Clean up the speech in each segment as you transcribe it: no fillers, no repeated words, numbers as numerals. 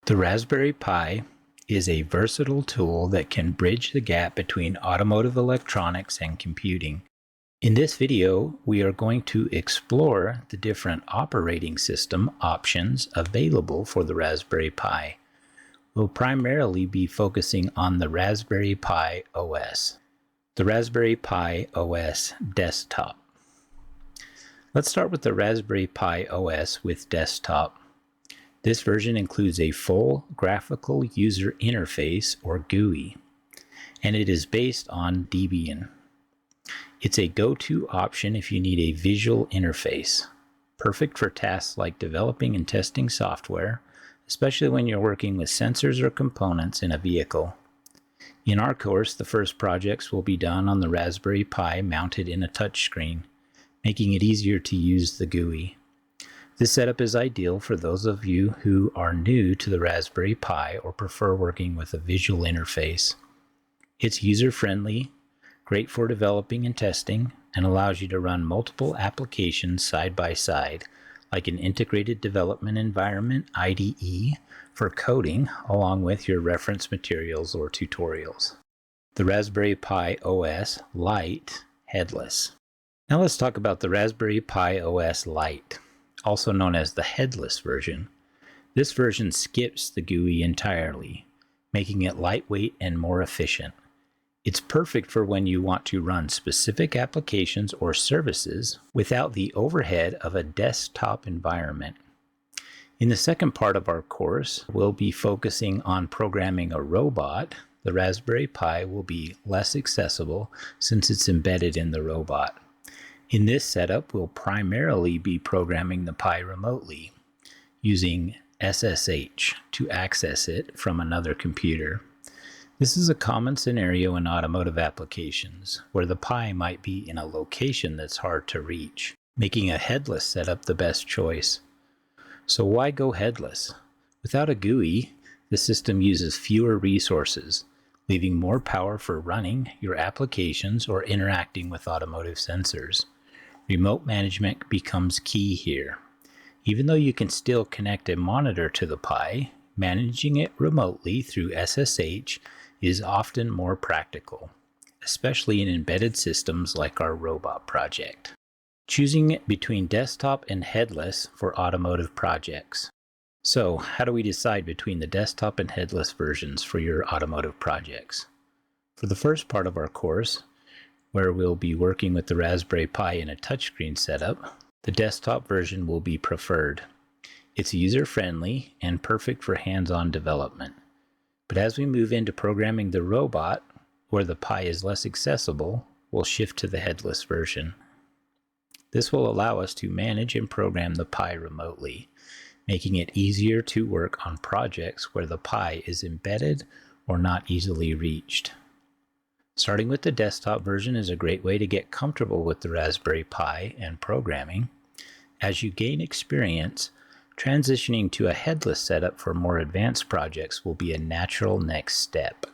The Raspberry Pi is a versatile tool that can bridge the gap between automotive electronics and computing. In this video, we are going to explore the different operating system options available for the Raspberry Pi. We'll primarily be focusing on the Raspberry Pi OS. The Raspberry Pi OS desktop. Let's start with the Raspberry Pi OS with desktop. This version includes a full graphical user interface, or GUI, and it is based on Debian. It's a go-to option if you need a visual interface, perfect for tasks like developing and testing software, especially when you're working with sensors or components in a vehicle. In our course, the first projects will be done on the Raspberry Pi mounted in a touchscreen, making it easier to use the GUI. This setup is ideal for those of you who are new to the Raspberry Pi or prefer working with a visual interface. It's user-friendly, great for developing and testing, and allows you to run multiple applications side by side, like an integrated development environment (IDE) for coding, along with your reference materials or tutorials. The Raspberry Pi OS Lite Headless. Now let's talk about the Raspberry Pi OS Lite, also known as the Headless version. This version skips the GUI entirely, making it lightweight and more efficient. It's perfect for when you want to run specific applications or services without the overhead of a desktop environment. In the second part of our course, we'll be focusing on programming a robot. The Raspberry Pi will be less accessible since it's embedded in the robot. In this setup, we'll primarily be programming the Pi remotely, using SSH to access it from another computer. This is a common scenario in automotive applications, where the Pi might be in a location that's hard to reach, making a headless setup the best choice. So why go headless? Without a GUI, the system uses fewer resources, leaving more power for running your applications or interacting with automotive sensors. Remote management becomes key here. Even though you can still connect a monitor to the Pi, managing it remotely through SSH is often more practical, especially in embedded systems like our robot project. Choosing between desktop and headless for automotive projects. So, how do we decide between the desktop and headless versions for your automotive projects? For the first part of our course, where we'll be working with the Raspberry Pi in a touchscreen setup, the desktop version will be preferred. It's user-friendly and perfect for hands-on development. But as we move into programming the robot, where the Pi is less accessible, we'll shift to the headless version. This will allow us to manage and program the Pi remotely, making it easier to work on projects where the Pi is embedded or not easily reached. Starting with the desktop version is a great way to get comfortable with the Raspberry Pi and programming. As you gain experience, transitioning to a headless setup for more advanced projects will be a natural next step.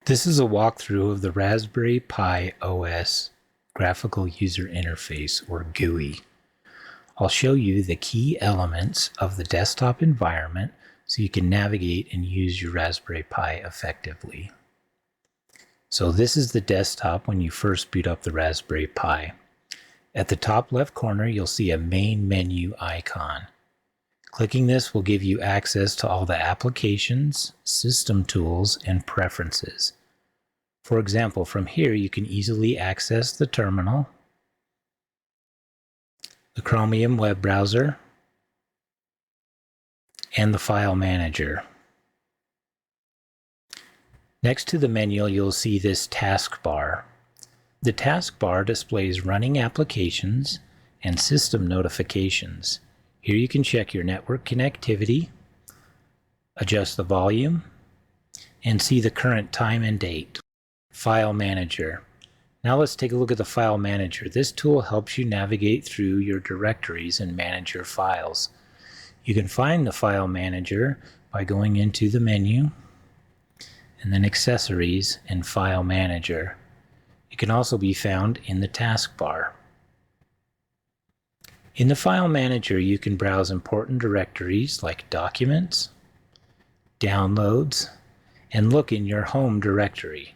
This is a walkthrough of the Raspberry Pi OS Graphical User Interface, or GUI. I'll show you the key elements of the desktop environment so you can navigate and use your Raspberry Pi effectively. So this is the desktop when you first boot up the Raspberry Pi. At the top left corner, you'll see a main menu icon. Clicking this will give you access to all the applications, system tools, and preferences. For example, from here you can easily access the terminal, the Chromium web browser, and the file manager. Next to the menu, you'll see this taskbar. The taskbar displays running applications and system notifications. Here you can check your network connectivity, adjust the volume, and see the current time and date. File Manager. Now let's take a look at the File Manager. This tool helps you navigate through your directories and manage your files. You can find the File Manager by going into the menu, and then Accessories and File Manager. It can also be found in the taskbar. In the File Manager, you can browse important directories like Documents, Downloads, and look in your home directory.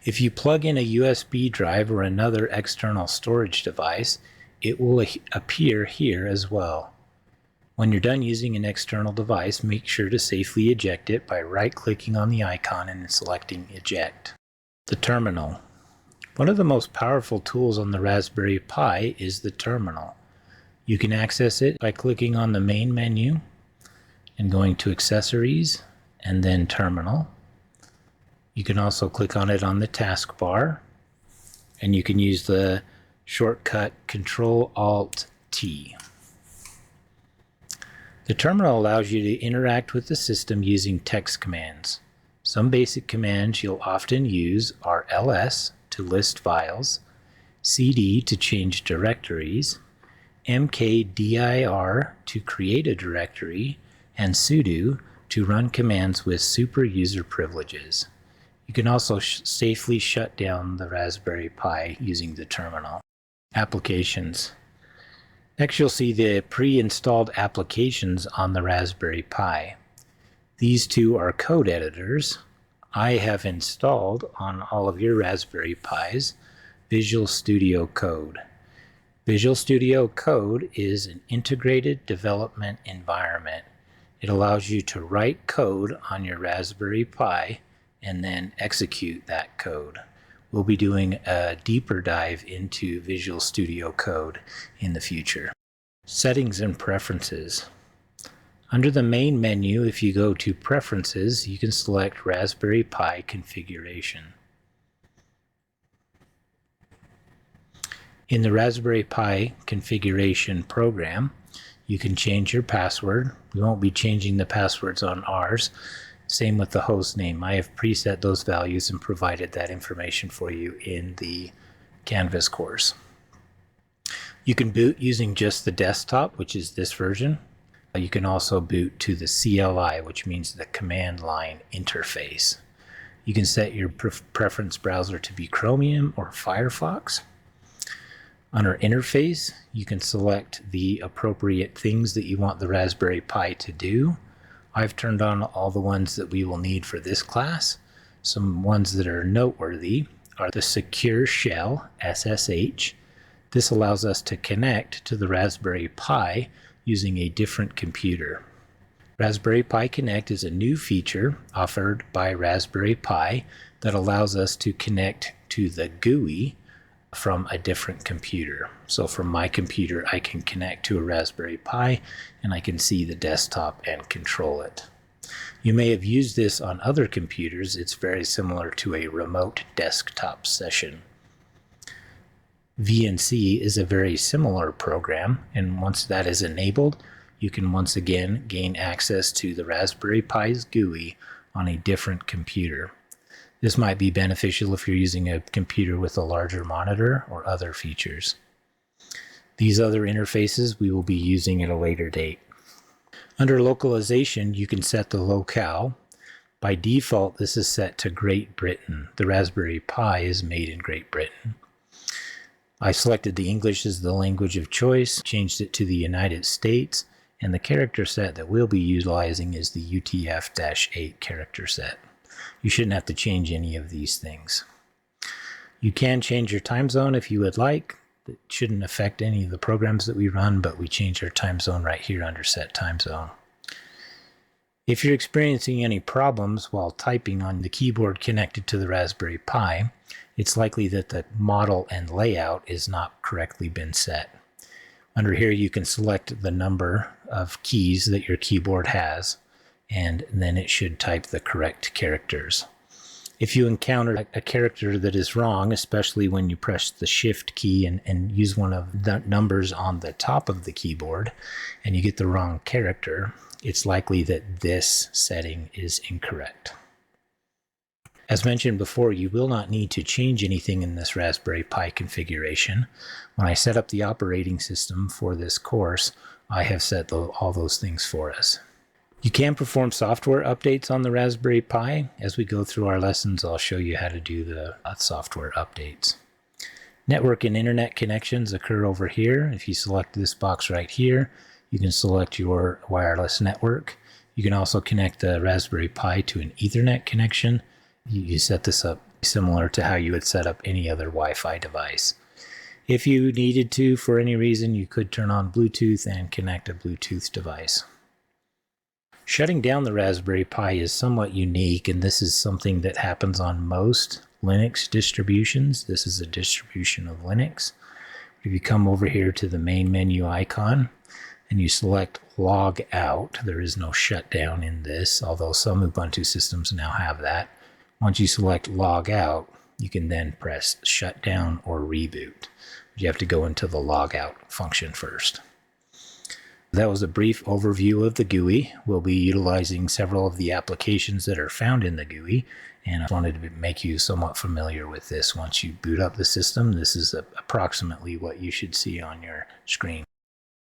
If you plug in a USB drive or another external storage device, it will appear here as well. When you're done using an external device, make sure to safely eject it by right-clicking on the icon and selecting Eject. The terminal. One of the most powerful tools on the Raspberry Pi is the terminal. You can access it by clicking on the main menu and going to Accessories and then Terminal. You can also click on it on the taskbar, and you can use the shortcut Control-Alt-T. The terminal allows you to interact with the system using text commands. Some basic commands you'll often use are ls to list files, cd to change directories, mkdir to create a directory, and sudo to run commands with super user privileges. You can also safely shut down the Raspberry Pi using the terminal. Applications. Next, you'll see the pre-installed applications on the Raspberry Pi. These two are code editors. I have installed on all of your Raspberry Pis Visual Studio Code. Visual Studio Code is an integrated development environment. It allows you to write code on your Raspberry Pi and then execute that code. We'll be doing a deeper dive into Visual Studio Code in the future. Settings and Preferences. Under the main menu, if you go to Preferences, you can select Raspberry Pi Configuration. In the Raspberry Pi Configuration program, you can change your password. We won't be changing the passwords on ours. Same with the host name. I have preset those values and provided that information for you in the Canvas course. You can boot using just the desktop, which is this version. You can also boot to the CLI, which means the command line interface. You can set your preference browser to be Chromium or Firefox. Under Interface, you can select the appropriate things that you want the Raspberry Pi to do. I've turned on all the ones that we will need for this class. Some ones that are noteworthy are the Secure Shell, SSH. This allows us to connect to the Raspberry Pi using a different computer. Raspberry Pi Connect is a new feature offered by Raspberry Pi that allows us to connect to the GUI from a different computer. So from my computer, I can connect to a Raspberry Pi and I can see the desktop and control it. You may have used this on other computers. It's very similar to a remote desktop session. VNC is a very similar program, and once that is enabled, you can once again gain access to the Raspberry Pi's GUI on a different computer. This might be beneficial if you're using a computer with a larger monitor or other features. These other interfaces we will be using at a later date. Under localization, you can set the locale. By default, this is set to Great Britain. The Raspberry Pi is made in Great Britain. I selected the English as the language of choice, changed it to the United States, and the character set that we'll be utilizing is the UTF-8 character set. You shouldn't have to change any of these things. You can change your time zone if you would like. It shouldn't affect any of the programs that we run, but we change our time zone right here under Set Time Zone. If you're experiencing any problems while typing on the keyboard connected to the Raspberry Pi, it's likely that the model and layout is not correctly been set. Under here, you can select the number of keys that your keyboard has, and then it should type the correct characters. If you encounter a character that is wrong, especially when you press the Shift key and use one of the numbers on the top of the keyboard, and you get the wrong character, it's likely that this setting is incorrect. As mentioned before, you will not need to change anything in this Raspberry Pi configuration. When I set up the operating system for this course, I have set all those things for us. You can perform software updates on the Raspberry Pi. As we go through our lessons, I'll show you how to do the software updates. Network and internet connections occur over here. If you select this box right here, you can select your wireless network. You can also connect the Raspberry Pi to an Ethernet connection. You set this up similar to how you would set up any other Wi-Fi device. If you needed to, for any reason, you could turn on Bluetooth and connect a Bluetooth device. Shutting down the Raspberry Pi is somewhat unique, and this is something that happens on most Linux distributions. This is a distribution of Linux. If you come over here to the main menu icon and you select Log Out, there is no shutdown in this, although some Ubuntu systems now have that. Once you select Log Out, you can then press Shutdown or Reboot. You have to go into the Log Out function first. That was a brief overview of the GUI. We'll be utilizing several of the applications that are found in the GUI, and I wanted to make you somewhat familiar with this. Once you boot up the system, this is approximately what you should see on your screen.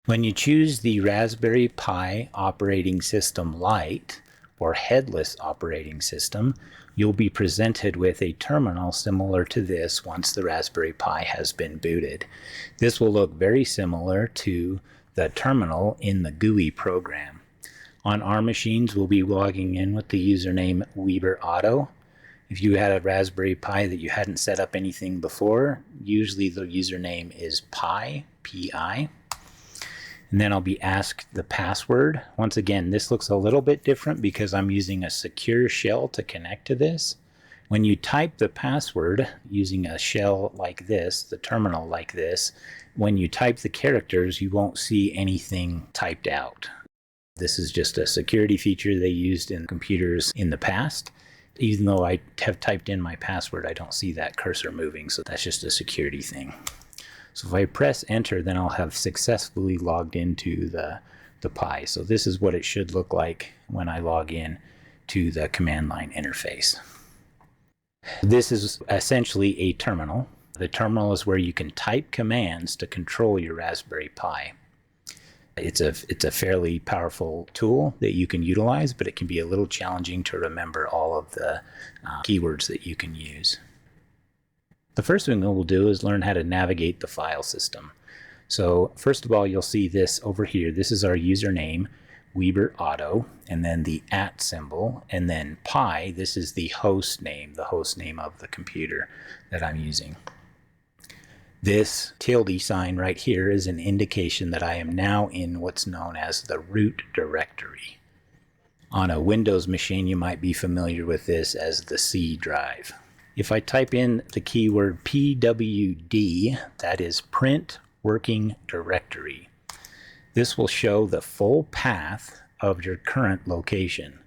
When you choose the Raspberry Pi operating system Lite or Headless operating system, you'll be presented with a terminal similar to this once the Raspberry Pi has been booted. This will look very similar to the terminal in the GUI program. On our machines, we'll be logging in with the username WeberAuto. If you had a Raspberry Pi that you hadn't set up anything before, usually the username is Pi, P-I. And then I'll be asked the password. Once again, this looks a little bit different because I'm using a secure shell to connect to this. When you type the password using a shell like this, the terminal like this, when you type the characters, you won't see anything typed out. This is just a security feature they used in computers in the past. Even though I have typed in my password, I don't see that cursor moving, so that's just a security thing. So if I press enter, then I'll have successfully logged into the Pi. So this is what it should look like when I log in to the command line interface. This is essentially a terminal. The terminal is where you can type commands to control your Raspberry Pi. It's a fairly powerful tool that you can utilize, but it can be a little challenging to remember all of the keywords that you can use. The first thing we'll do is learn how to navigate the file system. So first of all, you'll see this over here. This is our username, WeberAuto, and then the @ symbol, and then Pi. This is the host name of the computer that I'm using. This tilde sign right here is an indication that I am now in what's known as the root directory. On a Windows machine, you might be familiar with this as the C drive. If I type in the keyword pwd, that is print working directory. This will show the full path of your current location.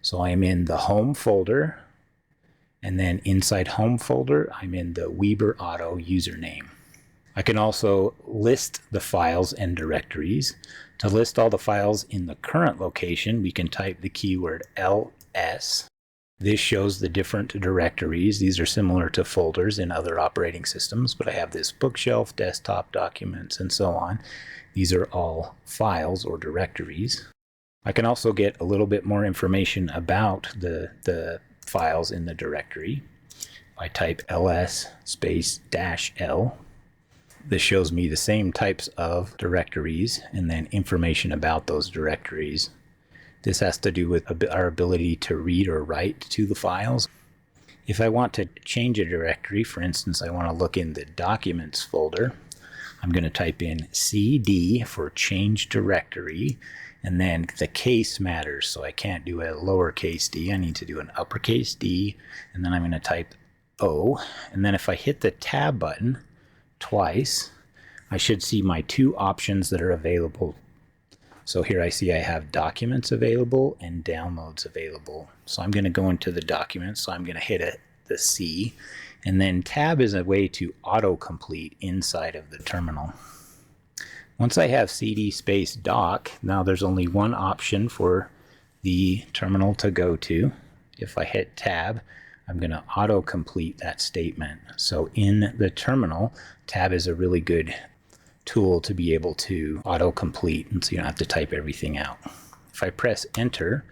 So I'm in the home folder, and then inside home folder, I'm in the WeberAuto username. I can also list the files and directories. To list all the files in the current location, we can type the keyword ls. This shows the different directories. These are similar to folders in other operating systems, but I have this bookshelf, desktop, documents, and so on. These are all files or directories. I can also get a little bit more information about the files in the directory. If I type ls space -l, this shows me the same types of directories and then information about those directories. This has to do with our ability to read or write to the files. If I want to change a directory, for instance, I want to look in the documents folder, I'm going to type in cd for change directory, and then the case matters, so I can't do a lowercase d, I need to do an uppercase D, and then I'm going to type O, and then if I hit the tab button twice, I should see my two options that are available. So here I see I have documents available and downloads available. So I'm going to go into the documents, so I'm going to hit the C, and then tab is a way to autocomplete inside of the terminal. Once I have cd space doc, now there's only one option for the terminal to go to. If I hit tab, I'm going to autocomplete that statement. So in the terminal, tab is a really good tool to be able to autocomplete, and so you don't have to type everything out. If I press enter,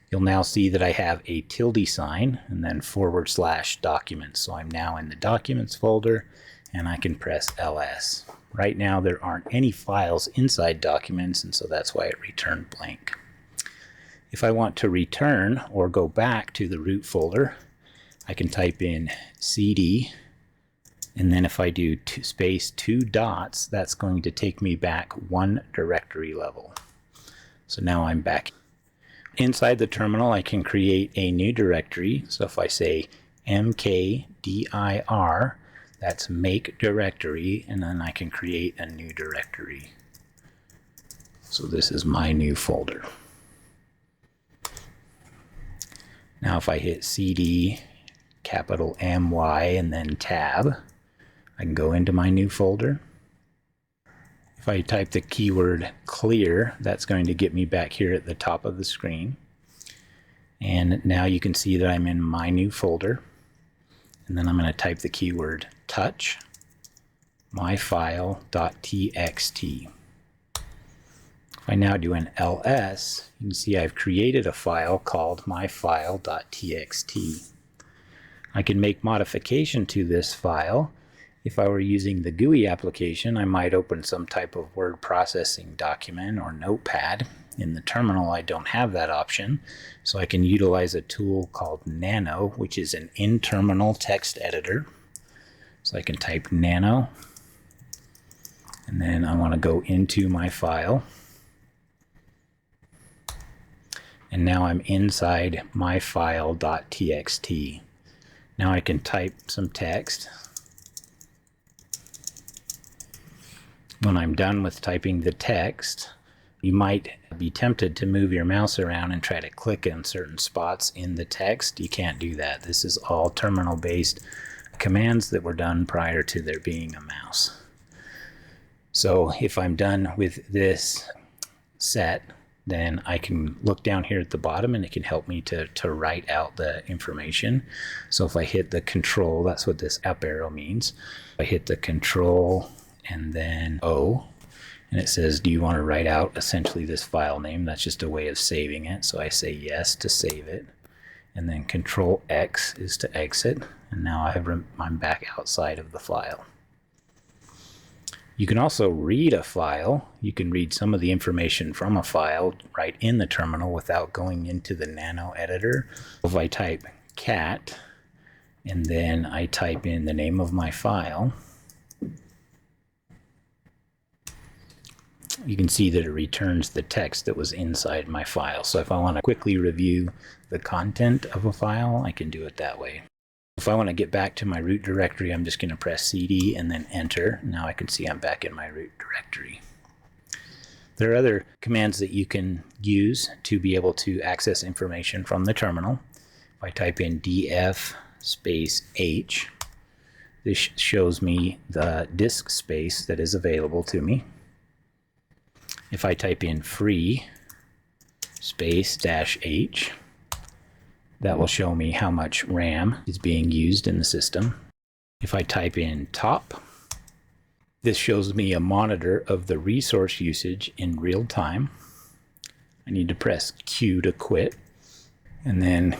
you'll now see that I have a tilde sign and then / documents. So I'm now in the documents folder, and I can press ls. Right now there aren't any files inside documents, and so that's why it returned blank. If I want to return or go back to the root folder, I can type in cd, and then if I do space 2 dots, that's going to take me back 1 directory level. So now I'm back. Inside the terminal, I can create a new directory. So if I say mkdir, that's make directory, and then I can create a new directory. So this is my new folder. Now if I hit cd, capital MY, and then tab, I can go into my new folder. If I type the keyword clear, that's going to get me back here at the top of the screen. And now you can see that I'm in my new folder. And then I'm going to type the keyword touch myfile.txt. If I now do an ls, you can see I've created a file called myfile.txt. I can make modification to this file. If I were using the GUI application, I might open some type of word processing document or notepad. In the terminal, I don't have that option, so I can utilize a tool called Nano, which is an in-terminal text editor. So I can type Nano, and then I want to go into my file. And now I'm inside myfile.txt. Now I can type some text. When I'm done with typing the text, you might be tempted to move your mouse around and try to click in certain spots in the text. You can't do that. This is all terminal-based commands that were done prior to there being a mouse. So if I'm done with this set, then I can look down here at the bottom and it can help me to write out the information. So if I hit the control, that's what this up arrow means. I hit the control and then O, and it says, do you want to write out essentially this file name? That's just a way of saving it. So I say yes to save it, and then control X is to exit, and now I'm back outside of the file. You can also read a file. You can read some of the information from a file right in the terminal without going into the Nano editor. If I type cat and then I type in the name of my file, you can see that it returns the text that was inside my file. So if I want to quickly review the content of a file, I can do it that way. If I want to get back to my root directory, I'm just going to press CD and then enter. Now I can see I'm back in my root directory. There are other commands that you can use to be able to access information from the terminal. If I type in df space h, this shows me the disk space that is available to me. If I type in free space -h, that will show me how much RAM is being used in the system. If I type in top, this shows me a monitor of the resource usage in real time. I need to press Q to quit, and then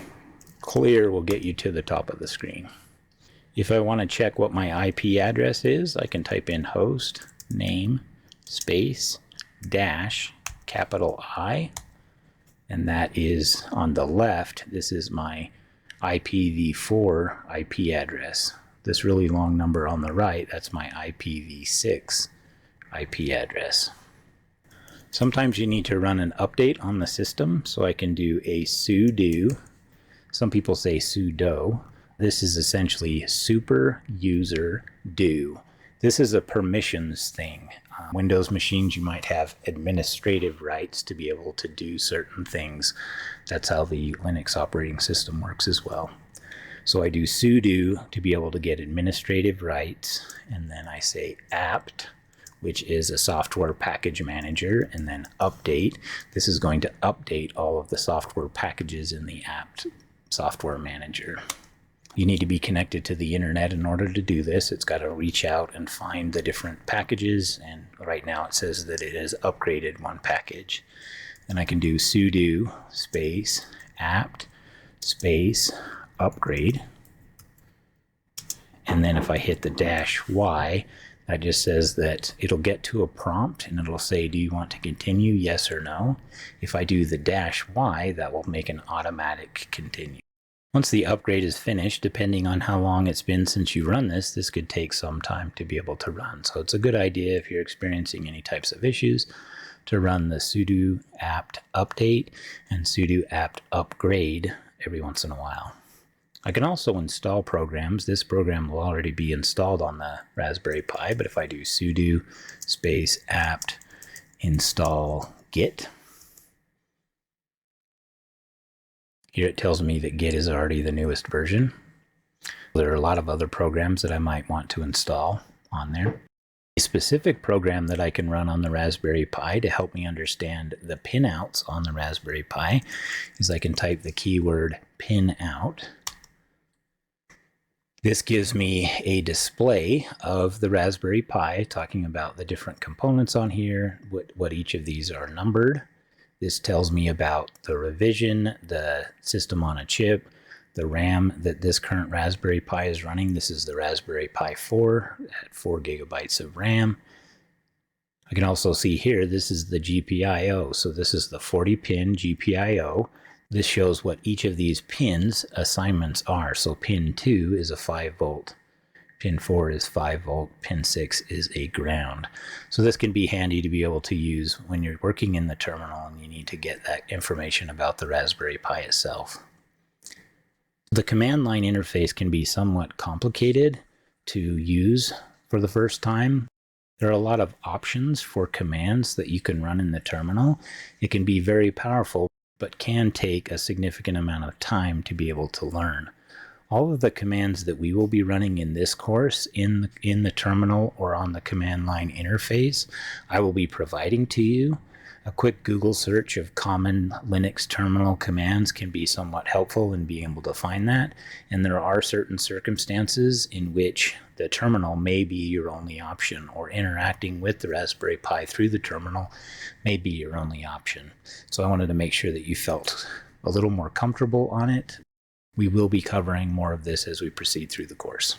clear will get you to the top of the screen. If I want to check what my IP address is, I can type in host name space dash capital I, and that is on the left. This is my IPv4 IP address. This really long number on the right, that's my IPv6 IP address. Sometimes you need to run an update on the system, so I can do a sudo. Some people say sudo. This is essentially super user do. This is a permissions thing. Windows machines, you might have administrative rights to be able to do certain things. That's how the Linux operating system works as well. So I do sudo to be able to get administrative rights, and then I say apt, which is a software package manager, and then update. This is going to update all of the software packages in the apt software manager. You need to be connected to the internet in order to do this. It's got to reach out and find the different packages, and right now it says that it has upgraded one package. And I can do sudo space apt space upgrade, and then if I hit the -y, That just says that it'll get to a prompt and it'll say, do you want to continue, yes or no? If I do the -Y, that will make an automatic continue. Once the upgrade is finished, depending on how long it's been since you run this, this could take some time to be able to run. So it's a good idea if you're experiencing any types of issues to run the sudo apt update and sudo apt upgrade every once in a while. I can also install programs. This program will already be installed on the Raspberry Pi, but if I do sudo space apt install git, here it tells me that Git is already the newest version. There are a lot of other programs that I might want to install on there. A specific program that I can run on the Raspberry Pi to help me understand the pinouts on the Raspberry Pi is I can type the keyword pinout. This gives me a display of the Raspberry Pi talking about the different components on here, what each of these are numbered. This tells me about the revision, the system on a chip, the RAM that this current Raspberry Pi is running. This is the Raspberry Pi 4 at 4 gigabytes of RAM. I can also see here, this is the GPIO. So this is the 40-pin GPIO. This shows what each of these pins assignments are. So pin 2 is a 5-volt. Pin 4 is 5-volt. Pin 6 is a ground. So this can be handy to be able to use when you're working in the terminal and you need to get that information about the Raspberry Pi itself. The command line interface can be somewhat complicated to use for the first time. There are a lot of options for commands that you can run in the terminal. It can be very powerful, but can take a significant amount of time to be able to learn. All of the commands that we will be running in this course in the terminal or on the command line interface, I will be providing to you. A quick Google search of common Linux terminal commands can be somewhat helpful in being able to find that. And there are certain circumstances in which the terminal may be your only option, or interacting with the Raspberry Pi through the terminal may be your only option. So I wanted to make sure that you felt a little more comfortable on it. We will be covering more of this as we proceed through the course.